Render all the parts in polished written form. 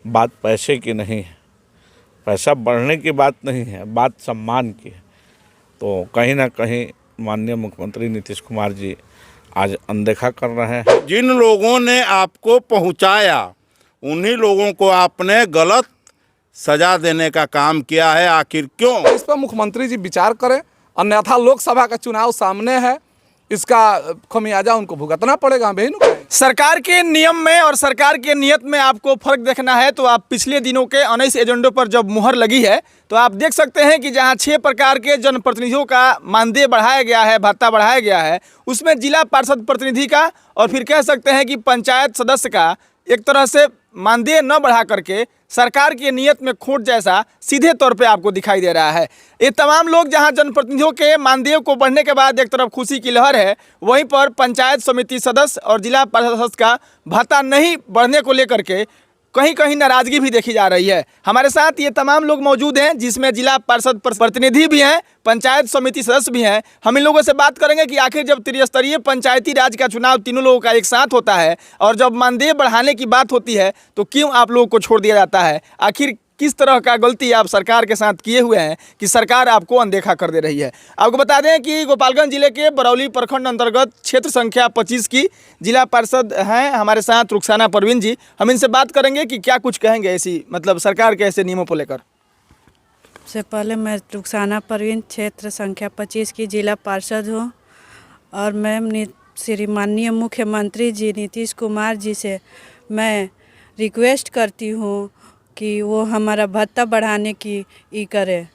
बात पैसे की नहीं है, पैसा बढ़ने की बात नहीं है, बात सम्मान की है। तो कहीं ना कहीं माननीय मुख्यमंत्री नीतीश कुमार जी आज अनदेखा कर रहे हैं। जिन लोगों ने आपको पहुंचाया उन्हीं लोगों को आपने गलत सजा देने का काम किया है। आखिर क्यों? इस पर मुख्यमंत्री जी विचार करें, अन्यथा लोकसभा का चुनाव सामने है, इसका खमियाजा उनको भुगतना पड़ेगा। बहनों, सरकार के नियम में और सरकार के नियत में आपको फर्क देखना है तो आप पिछले दिनों के 19 एजेंडों पर जब मुहर लगी है तो आप देख सकते हैं कि जहां 6 प्रकार के जनप्रतिनिधियों का मानदेय बढ़ाया गया है, भत्ता बढ़ाया गया है, उसमें जिला पार्षद प्रतिनिधि का और फिर कह सकते हैं कि पंचायत सदस्य का एक तरह से मानदेय न बढ़ा करके सरकार की नियत में खोट जैसा सीधे तौर पे आपको दिखाई दे रहा है। ये तमाम लोग जहां जनप्रतिनिधियों के मानदेय को बढ़ने के बाद एक तरफ खुशी की लहर है, वहीं पर पंचायत समिति सदस्य और जिला पार्षद सदस्य का भत्ता नहीं बढ़ने को लेकर के कहीं कहीं नाराजगी भी देखी जा रही है। हमारे साथ ये तमाम लोग मौजूद हैं, जिसमें जिला पार्षद प्रतिनिधि भी हैं, पंचायत समिति सदस्य भी हैं। हम इन लोगों से बात करेंगे कि आखिर जब त्रिस्तरीय पंचायती राज का चुनाव तीनों लोगों का एक साथ होता है और जब मानदेय बढ़ाने की बात होती है तो क्यों आप लोगों को छोड़ दिया जाता है? आखिर किस तरह का गलती आप सरकार के साथ किए हुए हैं कि सरकार आपको अनदेखा कर दे रही है? आपको बता दें कि गोपालगंज जिले के बरौली प्रखंड अंतर्गत क्षेत्र संख्या 25 की जिला पार्षद हैं हमारे साथ रुखसाना परवीन जी। हम इनसे बात करेंगे कि क्या कुछ कहेंगे ऐसी सरकार के ऐसे नियमों को लेकर। सबसे पहले मैं रुखसाना परवीन क्षेत्र संख्या 25 की जिला पार्षद हूँ और मैं श्री माननीय मुख्यमंत्री जी नीतीश कुमार जी से मैं रिक्वेस्ट करती हूँ कि वो हमारा भत्ता बढ़ाने की करें।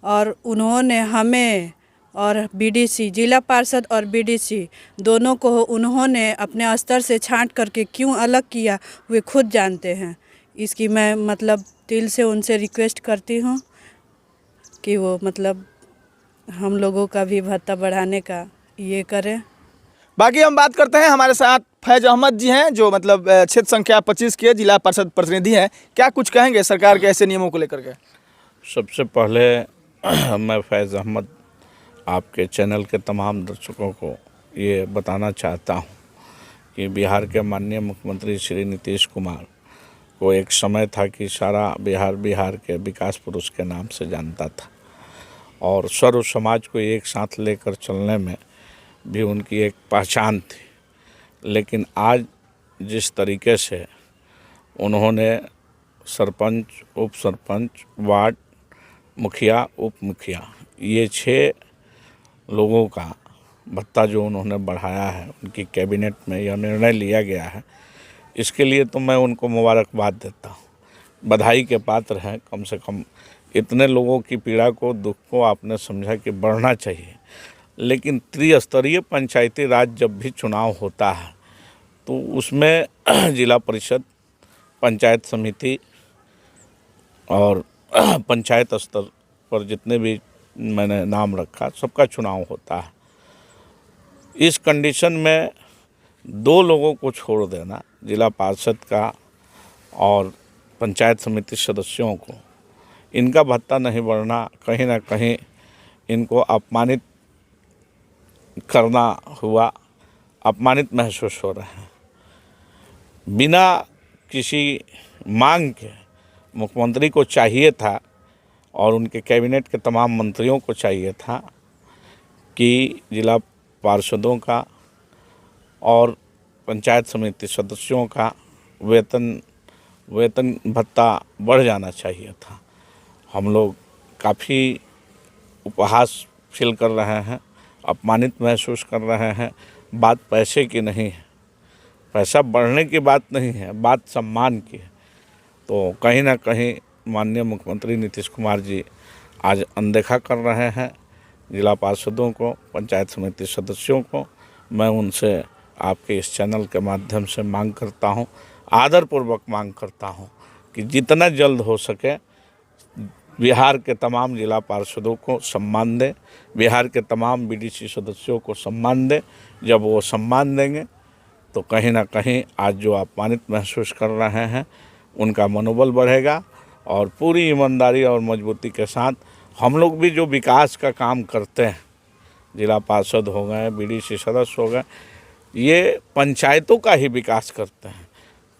और उन्होंने हमें और बीडीसी जिला पार्षद और बीडीसी दोनों को उन्होंने अपने स्तर से छांट करके क्यों अलग किया वे खुद जानते हैं। इसकी मैं दिल से उनसे रिक्वेस्ट करती हूँ कि वो हम लोगों का भी भत्ता बढ़ाने का ये करें। बाकी हम बात करते हैं, हमारे साथ फैज अहमद जी हैं जो क्षेत्र संख्या 25 के जिला पार्षद प्रतिनिधि हैं। क्या कुछ कहेंगे सरकार के ऐसे नियमों को लेकर के? सबसे पहले मैं फैज़ अहमद आपके चैनल के तमाम दर्शकों को ये बताना चाहता हूँ कि बिहार के माननीय मुख्यमंत्री श्री नीतीश कुमार को एक समय था कि सारा बिहार के विकास पुरुष के नाम से जानता था और सर्व समाज को एक साथ लेकर चलने में भी उनकी एक पहचान थी। लेकिन आज जिस तरीके से उन्होंने सरपंच, उप सरपंच, वार्ड मुखिया, उप मुखिया ये 6 लोगों का भत्ता जो उन्होंने बढ़ाया है, उनकी कैबिनेट में यह निर्णय लिया गया है, इसके लिए तो मैं उनको मुबारकबाद देता हूँ, बधाई के पात्र हैं। कम से कम इतने लोगों की पीड़ा को, दुख को आपने समझा कि बढ़ना चाहिए। लेकिन त्रिस्तरीय पंचायती राज जब भी चुनाव होता है तो उसमें जिला परिषद, पंचायत समिति और पंचायत स्तर पर जितने भी मैंने नाम रखा सबका चुनाव होता है। इस कंडीशन में 2 लोगों को छोड़ देना, जिला पार्षद का और पंचायत समिति सदस्यों को, इनका भत्ता नहीं बढ़ना कहीं ना कहीं इनको अपमानित करना हुआ, अपमानित महसूस हो रहे हैं। बिना किसी मांग के मुख्यमंत्री को चाहिए था और उनके कैबिनेट के तमाम मंत्रियों को चाहिए था कि जिला पार्षदों का और पंचायत समिति सदस्यों का वेतन भत्ता बढ़ जाना चाहिए था। हम लोग काफ़ी उपहास फील कर रहे हैं, अपमानित महसूस कर रहे हैं। बात पैसे की नहीं है, पैसा बढ़ने की बात नहीं है, बात सम्मान की है। तो कहीं ना कहीं माननीय मुख्यमंत्री नीतीश कुमार जी आज अनदेखा कर रहे हैं जिला पार्षदों को, पंचायत समिति सदस्यों को। मैं उनसे आपके इस चैनल के माध्यम से मांग करता हूं, आदरपूर्वक मांग करता हूं कि जितना जल्द हो सके बिहार के तमाम जिला पार्षदों को सम्मान दें, बिहार के तमाम बीडीसी सदस्यों को सम्मान दें। जब वो सम्मान देंगे तो कहीं ना कहीं आज जो अपमानित महसूस कर रहे हैं उनका मनोबल बढ़ेगा और पूरी ईमानदारी और मजबूती के साथ हम लोग भी जो विकास का काम करते हैं, जिला पार्षद हो गए, बीडीसी सदस्य हो गए, ये पंचायतों का ही विकास करते हैं।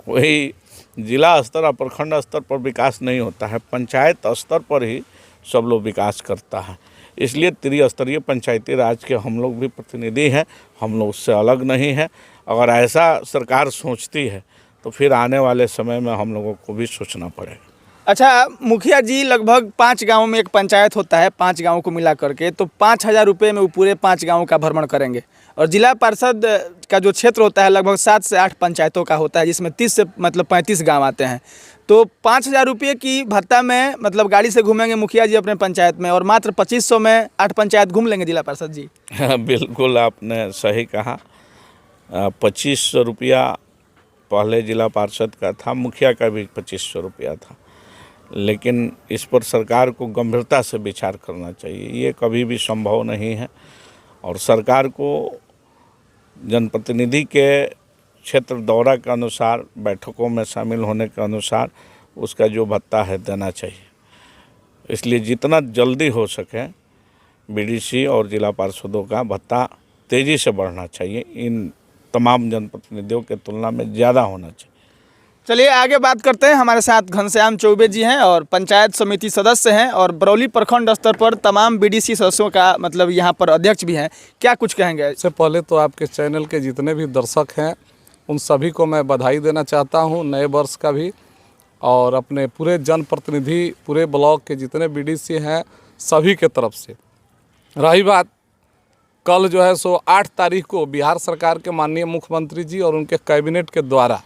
कोई जिला स्तर और प्रखंड स्तर पर विकास नहीं होता है, पंचायत स्तर पर ही सब लोग विकास करता है। इसलिए त्रिस्तरीय पंचायती राज के हम लोग भी प्रतिनिधि हैं, हम लोग उससे अलग नहीं हैं। अगर ऐसा सरकार सोचती है तो फिर आने वाले समय में हम लोगों को भी सोचना पड़ेगा। अच्छा मुखिया जी, लगभग 5 गाँव में एक पंचायत होता है, 5 गाँव को मिला करके, तो 5,000 रुपये में वो पूरे 5 गाँव का भ्रमण करेंगे। और जिला पार्षद का जो क्षेत्र होता है लगभग 7 से 8 पंचायतों का होता है, जिसमें 30 से 35 गाँव आते हैं। तो 5,000 रुपये की भत्ता में मतलब गाड़ी से घूमेंगे मुखिया जी अपने पंचायत में, और मात्र 2500 में 8 पंचायत घूम लेंगे जिला पार्षद जी। बिल्कुल आपने सही कहा। 2500 रुपया पहले जिला पार्षद का था, मुखिया का भी 2500 रुपया था, लेकिन इस पर सरकार को गंभीरता से विचार करना चाहिए। ये कभी भी संभव नहीं है और सरकार को जनप्रतिनिधि के क्षेत्र दौरा के अनुसार, बैठकों में शामिल होने के अनुसार उसका जो भत्ता है देना चाहिए। इसलिए जितना जल्दी हो सके बीडीसी और जिला पार्षदों का भत्ता तेज़ी से बढ़ना चाहिए, इन तमाम जनप्रतिनिधियों के तुलना में ज़्यादा होना चाहिए। चलिए आगे बात करते हैं। हमारे साथ घनश्याम चौबे जी हैं और पंचायत समिति सदस्य हैं और बरौली प्रखंड स्तर पर तमाम बीडीसी सदस्यों का मतलब यहाँ पर अध्यक्ष भी हैं। क्या कुछ कहेंगे? इससे पहले तो आपके चैनल के जितने भी दर्शक हैं उन सभी को मैं बधाई देना चाहता हूँ नए वर्ष का भी, और अपने पूरे जनप्रतिनिधि, पूरे ब्लॉक के जितने बीडीसी हैं सभी के तरफ से। रही बात कल जो है सो 8 तारीख को बिहार सरकार के माननीय मुख्यमंत्री जी और उनके कैबिनेट के द्वारा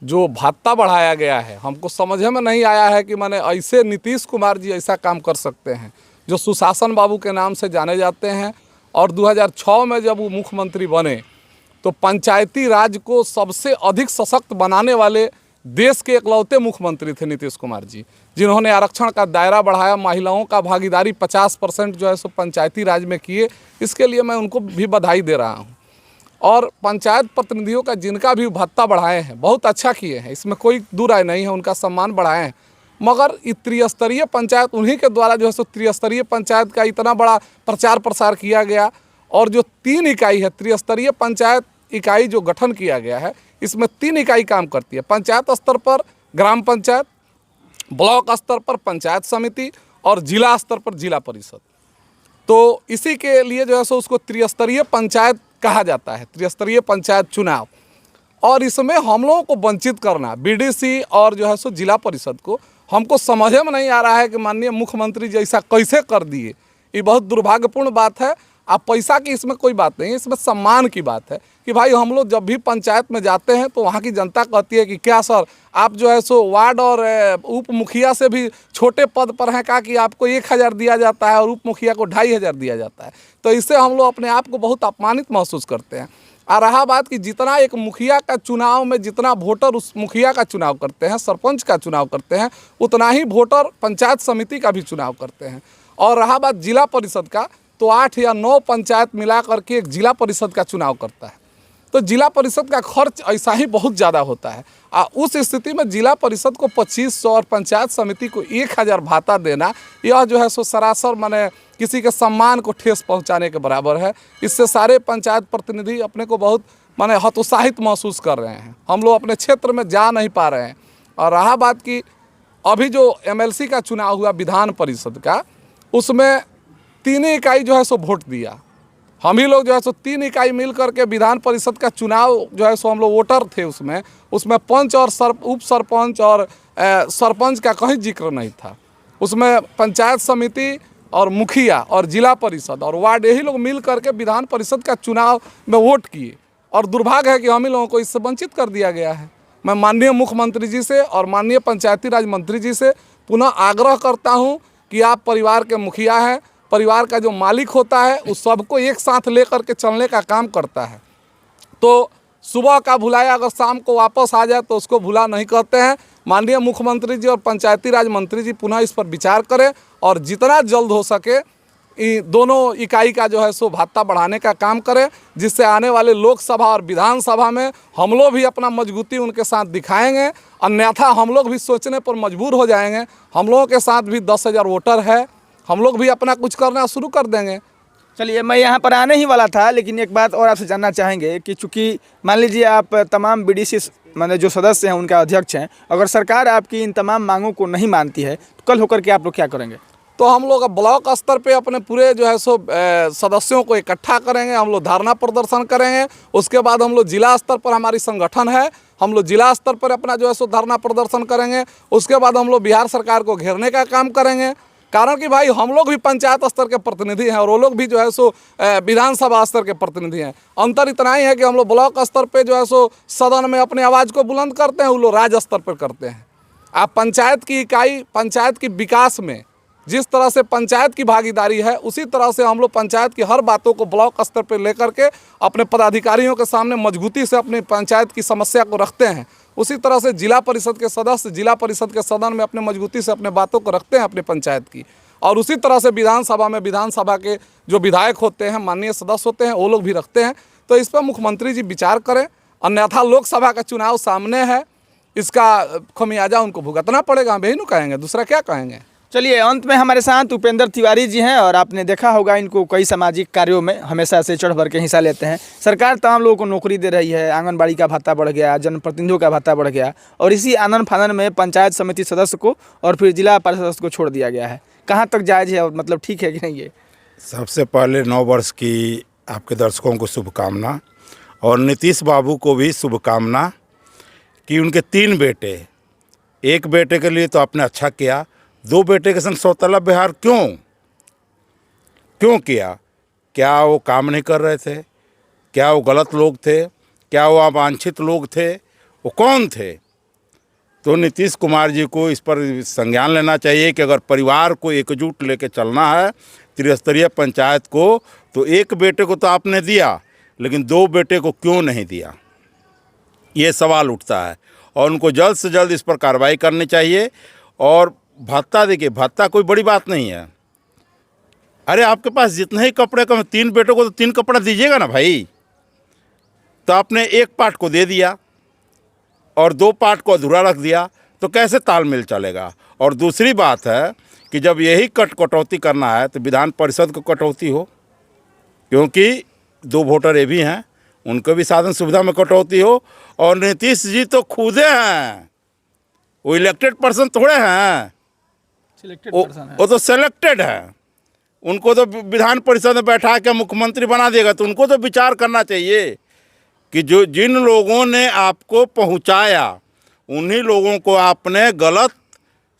जो भत्ता बढ़ाया गया है, हमको समझ में नहीं आया है कि माने ऐसे नीतीश कुमार जी ऐसा काम कर सकते हैं, जो सुशासन बाबू के नाम से जाने जाते हैं। और 2006 में जब वो मुख्यमंत्री बने तो पंचायती राज को सबसे अधिक सशक्त बनाने वाले देश के इकलौते मुख्यमंत्री थे नीतीश कुमार जी, जिन्होंने आरक्षण का दायरा बढ़ाया, महिलाओं का भागीदारी 50% जो है सो पंचायती राज में किए। इसके लिए मैं उनको भी बधाई दे रहा हूँ। और पंचायत प्रतिनिधियों का जिनका भी भत्ता बढ़ाए हैं बहुत अच्छा किए हैं, इसमें कोई दो राय नहीं है, उनका सम्मान बढ़ाए हैं। मगर त्रिस्तरीय पंचायत उन्हीं के द्वारा जो है सो त्रिस्तरीय पंचायत का इतना बड़ा प्रचार प्रसार किया गया। और जो 3 इकाई है त्रिस्तरीय पंचायत इकाई जो गठन किया गया है, इसमें 3 इकाई काम करती है। पंचायत स्तर पर ग्राम पंचायत, ब्लॉक स्तर पर पंचायत समिति और जिला स्तर पर जिला परिषद। तो इसी के लिए जो है सो उसको त्रिस्तरीय पंचायत कहा जाता है, त्रिस्तरीय पंचायत चुनाव। और इसमें हम लोगों को वंचित करना, बीडीसी और जो है सो जिला परिषद को, हमको समझ में नहीं आ रहा है कि माननीय मुख्यमंत्री जी ऐसा कैसे कर दिए। ये बहुत दुर्भाग्यपूर्ण बात है। आप पैसा की इसमें कोई बात नहीं है, इसमें सम्मान की बात है कि भाई हम लोग जब भी पंचायत में जाते हैं तो वहाँ की जनता कहती है कि क्या सर आप जो है सो वार्ड और उप मुखिया से भी छोटे पद पर हैं, कहा कि आपको 1,000 दिया जाता है और उप मुखिया को 2,500 दिया जाता है। तो इससे हम लोग अपने आप को बहुत अपमानित महसूस करते हैं। और रहा बात कि जितना एक मुखिया का चुनाव में जितना वोटर उस मुखिया का चुनाव करते हैं, सरपंच का चुनाव करते हैं, उतना ही वोटर पंचायत समिति का भी चुनाव करते हैं। और रहा बात जिला परिषद का, तो 8 या 9 पंचायत मिला करके एक जिला परिषद का चुनाव करता है। तो जिला परिषद का खर्च ऐसा ही बहुत ज़्यादा होता है। उस स्थिति में जिला परिषद को 2500 और पंचायत समिति को 1,000 भाता देना, यह जो है सो सरासर माने किसी के सम्मान को ठेस पहुंचाने के बराबर है। इससे सारे पंचायत प्रतिनिधि अपने को बहुत माने हतोत्साहित महसूस कर रहे हैं। हम लोग अपने क्षेत्र में जा नहीं पा रहे हैं। और रहा बात कि अभी जो MLC का चुनाव हुआ विधान परिषद का, उसमें 3 इकाई जो है सो वोट दिया। हम ही लोग जो है सो 3 इकाई मिल करके विधान परिषद का चुनाव जो है सो हम लोग वोटर थे उसमें पंच और उप सरपंच और सरपंच का कहीं जिक्र नहीं था। उसमें पंचायत समिति और मुखिया और जिला परिषद और वार्ड यही लोग मिल करके विधान परिषद का चुनाव में वोट किए। और दुर्भाग्य है कि हम ही लोगों को इससे वंचित कर दिया गया है। मैं माननीय मुख्यमंत्री जी से और माननीय पंचायती राज मंत्री जी से पुनः आग्रह करता हूँ कि आप परिवार के मुखिया हैं, परिवार का जो मालिक होता है उस सबको एक साथ लेकर के चलने का काम करता है। तो सुबह का भुलाया अगर शाम को वापस आ जाए तो उसको भुला नहीं कहते हैं। माननीय मुख्यमंत्री जी और पंचायती राज मंत्री जी पुनः इस पर विचार करें और जितना जल्द हो सके दोनों इकाई का जो है सो भत्ता बढ़ाने का काम करें, जिससे आने वाले लोकसभा और विधानसभा में हम लोग भी अपना मजबूती उनके साथ दिखाएंगे। अन्यथा हम लोग भी सोचने पर मजबूर हो जाएंगे। हम लोगों के साथ भी 10,000 वोटर है, हम लोग भी अपना कुछ करना शुरू कर देंगे। चलिए मैं यहाँ पर आने ही वाला था, लेकिन एक बात और आपसे जानना चाहेंगे कि चूँकि मान लीजिए आप तमाम बीडीसी माने जो सदस्य हैं उनका अध्यक्ष हैं, अगर सरकार आपकी इन तमाम मांगों को नहीं मानती है तो कल होकर के आप लोग क्या करेंगे? तो हम लोग अब ब्लॉक स्तर पे अपने पूरे जो है सो सदस्यों को इकट्ठा करेंगे, हम लोग धरना प्रदर्शन करेंगे। उसके बाद हम लोग जिला स्तर पर, हमारी संगठन है, हम लोग जिला स्तर पर अपना जो है सो धरना प्रदर्शन करेंगे। उसके बाद हम लोग बिहार सरकार को घेरने का काम करेंगे, कारण कि भाई हम लोग भी पंचायत स्तर के प्रतिनिधि हैं और वो लोग भी जो है सो विधानसभा स्तर के प्रतिनिधि हैं। अंतर इतना ही है कि हम लोग ब्लॉक स्तर पे जो है सो सदन में अपनी आवाज़ को बुलंद करते हैं, वो लोग राज्य स्तर पर करते हैं। आप पंचायत की इकाई, पंचायत की विकास में जिस तरह से पंचायत की भागीदारी है, उसी तरह से हम लोग पंचायत की हर बातों को ब्लॉक स्तर पर लेकर के अपने पदाधिकारियों के सामने मजबूती से अपनी पंचायत की समस्या को रखते हैं। उसी तरह से जिला परिषद के सदस्य जिला परिषद के सदन में अपने मजबूती से अपने बातों को रखते हैं अपने पंचायत की, और उसी तरह से विधानसभा में विधानसभा के जो विधायक होते हैं, माननीय सदस्य होते हैं, वो लोग भी रखते हैं। तो इस पर मुख्यमंत्री जी विचार करें, अन्यथा लोकसभा का चुनाव सामने है, इसका खमियाजा उनको भुगतना पड़ेगा। हम यही नहीं कहेंगे, दूसरा क्या कहेंगे। चलिए, अंत में हमारे साथ उपेंद्र तिवारी जी हैं और आपने देखा होगा इनको कई सामाजिक कार्यों में हमेशा से चढ़ भर के हिस्सा लेते हैं। सरकार तमाम लोगों को नौकरी दे रही है, आंगनबाड़ी का भत्ता बढ़ गया, जनप्रतिनिधियों का भत्ता बढ़ गया, और इसी आनन फानन में पंचायत समिति सदस्य को और फिर जिला परिषद सदस्य को छोड़ दिया गया है। कहाँ तक जायज़ है और मतलब ठीक है कि नहीं? ये सबसे पहले 9 वर्ष की आपके दर्शकों को शुभकामना, और नीतीश बाबू को भी शुभकामना कि उनके 3 बेटे, एक बेटे के लिए तो आपने अच्छा किया, 2 बेटे के संग सौतला व्यवहार क्यों किया? क्या वो काम नहीं कर रहे थे? क्या वो गलत लोग थे? क्या वो अवांछित लोग थे? वो कौन थे? तो नीतीश कुमार जी को इस पर संज्ञान लेना चाहिए कि अगर परिवार को एकजुट लेके चलना है त्रिस्तरीय पंचायत को, तो एक बेटे को तो आपने दिया, लेकिन 2 बेटे को क्यों नहीं दिया, ये सवाल उठता है। और उनको जल्द से जल्द इस पर कार्रवाई करनी चाहिए। और भत्ता, देखिए, भत्ता कोई बड़ी बात नहीं है। अरे आपके पास जितने ही कपड़े कम, 3 बेटों को तो 3 कपड़ा दीजिएगा ना भाई। तो आपने एक पार्ट को दे दिया और 2 पार्ट को अधूरा रख दिया, तो कैसे तालमेल चलेगा? और दूसरी बात है कि जब यही कटौती करना है तो विधान परिषद को कटौती हो, क्योंकि 2 वोटर ये भी हैं, उनको भी साधन सुविधा में कटौती हो। और नीतीश जी तो खुदे हैं, वो इलेक्टेड पर्सन थोड़े हैं, वो तो सेलेक्टेड है। उनको तो विधान परिषद में बैठा के मुख्यमंत्री बना देगा। तो उनको तो विचार करना चाहिए कि जो जिन लोगों ने आपको पहुंचाया, उन्हीं लोगों को आपने गलत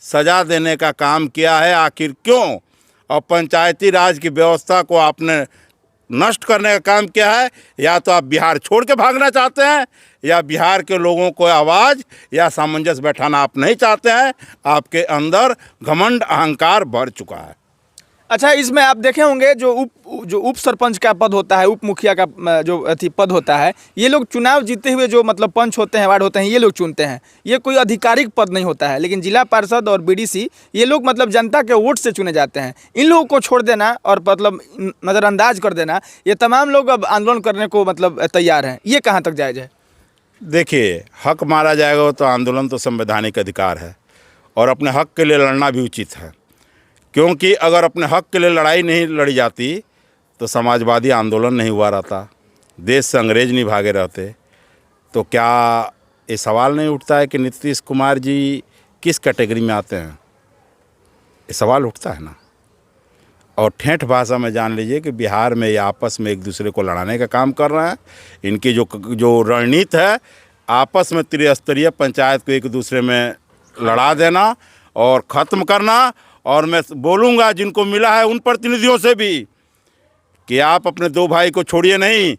सजा देने का काम किया है। आखिर क्यों? और पंचायती राज की व्यवस्था को आपने नष्ट करने का काम किया है। या तो आप बिहार छोड़ के भागना चाहते हैं, या बिहार के लोगों को आवाज़ या सामंजस्य बैठाना आप नहीं चाहते हैं। आपके अंदर घमंड, अहंकार भर चुका है। अच्छा, इसमें आप देखे होंगे जो उप सरपंच का पद होता है, उप मुखिया का जो पद होता है, ये लोग चुनाव जीते हुए जो मतलब पंच होते हैं, वार्ड होते हैं, ये लोग चुनते हैं। ये कोई आधिकारिक पद नहीं होता है। लेकिन जिला पार्षद और बीडीसी, ये लोग मतलब जनता के वोट से चुने जाते हैं। इन लोगों को छोड़ देना और मतलब नज़रअंदाज कर देना, ये तमाम लोग अब आंदोलन करने को मतलब तैयार हैं। ये कहाँ तक जायज़ है? देखिए, हक मारा जाएगा तो आंदोलन तो संवैधानिक अधिकार है, और अपने हक के लिए लड़ना भी उचित है। क्योंकि अगर अपने हक के लिए लड़ाई नहीं लड़ी जाती तो समाजवादी आंदोलन नहीं हुआ रहता, देश से अंग्रेज नहीं भागे रहते। तो क्या ये सवाल नहीं उठता है कि नीतीश कुमार जी किस कैटेगरी में आते हैं? ये सवाल उठता है ना। और ठेठ भाषा में जान लीजिए कि बिहार में ये आपस में एक दूसरे को लड़ाने का काम कर रहे हैं। इनकी जो रणनीति है, आपस में त्रिस्तरीय पंचायत को एक दूसरे में लड़ा देना और ख़त्म करना। और मैं बोलूँगा जिनको मिला है उन प्रतिनिधियों से भी कि आप अपने 2 भाई को छोड़िए नहीं।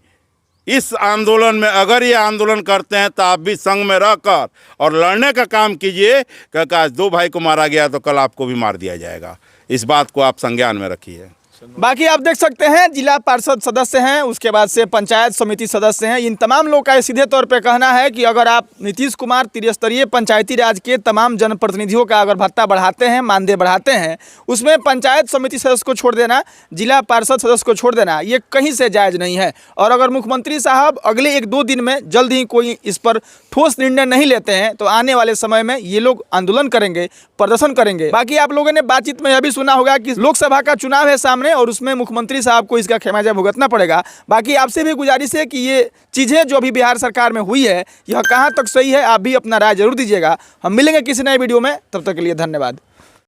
इस आंदोलन में अगर ये आंदोलन करते हैं तो आप भी संग में रहकर और लड़ने का काम कीजिए, क्योंकि आज 2 भाई को मारा गया तो कल आपको भी मार दिया जाएगा। इस बात को आप संज्ञान में रखिए। बाकी आप देख सकते हैं, जिला पार्षद सदस्य हैं, उसके बाद से पंचायत समिति सदस्य हैं। इन तमाम लोगों का सीधे तौर पे कहना है कि अगर आप नीतीश कुमार त्रिस्तरीय पंचायती राज के तमाम जनप्रतिनिधियों का अगर भत्ता बढ़ाते हैं, मानदेय बढ़ाते हैं, उसमें पंचायत समिति सदस्य को छोड़ देना, जिला पार्षद सदस्य को छोड़ देना, ये कहीं से जायज़ नहीं है। और अगर मुख्यमंत्री साहब अगले 1-2 दिन में जल्द ही कोई इस पर ठोस निर्णय नहीं लेते हैं तो आने वाले समय में ये लोग आंदोलन करेंगे, प्रदर्शन करेंगे। बाकी आप लोगों ने बातचीत में यह भी सुना होगा कि लोकसभा का चुनाव है सामने, माने और उसमें मुख्यमंत्री साहब को इसका खमियाजा भुगतना पड़ेगा। बाकी आपसे भी गुजारिश है कि ये चीज़ें जो अभी बिहार सरकार में हुई है यह कहाँ तक सही है, आप भी अपना राय जरूर दीजिएगा। हम मिलेंगे किसी नए वीडियो में, तब तक के लिए धन्यवाद।